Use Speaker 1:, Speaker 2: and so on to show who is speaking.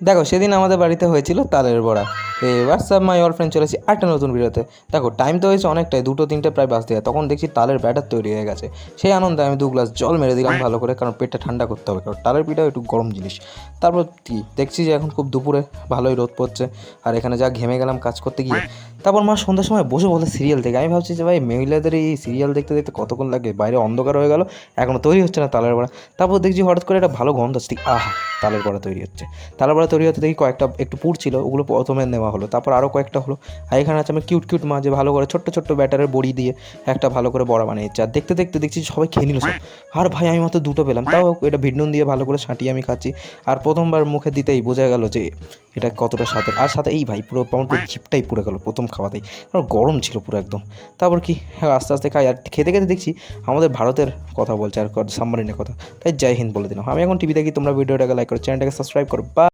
Speaker 1: দেখো সেদিন আমাদের বাড়িতে হয়েছিল তালের বড়া। হোয়াটসঅ্যাপ মাই অল ফ্রেন্ড চলেছি একটা নতুন ভিডিওতে। দেখো টাইম তো হয়েছে অনেকটাই, 2-3টে প্রায় বাজতে যায়, তখন দেখছি তালের ব্যাটার তৈরি হয়ে গেছে। সেই আনন্দে আমি 2 গ্লাস জল মেরে দিলাম ভালো করে, কারণ পেটটা ঠান্ডা করতে হবে, কারণ তালের পিঠাও একটু গরম জিনিস। তারপর কি দেখছি যে এখন খুব দুপুরে ভালোই রোদ পড়ছে, আর এখানে যা ঘেমে গেলাম কাজ করতে গিয়ে। তারপর মা সন্ধ্যার সময় বসে বলে সিরিয়াল দেখে, আমি ভাবছি যে ভাই মহিলাদের এই সিরিয়াল দেখতে দেখতে কতক্ষণ লাগে, বাইরে অন্ধকার হয়ে গেল, এখনও তৈরি হচ্ছে না তালের বড়া। তারপর দেখছি হঠাৎ করে একটা ভালো গন্ধ আসছে, আহা তালের বড়া তৈরি হচ্ছে। তালের বড়া তৈরি হতে দেখি কয়েকটা একটু পুর ছিল, ওগুলো প্রথমে নেওয়া হলো, তারপর আরও কয়েকটা হলো। আর এখানে আছে আমি কিউট কিউট মা যে ভালো করে ছোট্ট ছোট্ট ব্যাটারের বড়ি দিয়ে একটা ভালো করে বড়া বানিয়েছে, আর দেখতে দেখতে দেখছি সবাই খেয়ে নিল সব। আর ভাই আমি মাত্র দুটো পেলাম, তাও এটা ভিট নুন দিয়ে ভালো করে ছাঁটিয়ে আমি খাচ্ছি। আর প্রথমবার মুখে দিতেই বোঝা গেল যে এটা কতটা স্বাদের। আর সাথে এই ভাই পুরো আমার পুরো জিপটাই পুড়ে গেলো প্রথম খাওয়াতেই, কারণ গরম ছিল পুরো একদম। তারপর কি আস্তে আস্তে খাই, আর খেতে খেতে দেখছি আমাদের ভারতের কথা বলছে আর সাবমারিনের কথা। তাই জয় হিন্দ বলে দিলাম। আমি এখন টিভি দেখি, তোমরা ভিডিওটাকে লাইক করো, চ্যানেলটাকে সাবস্ক্রাইব করো। বাই।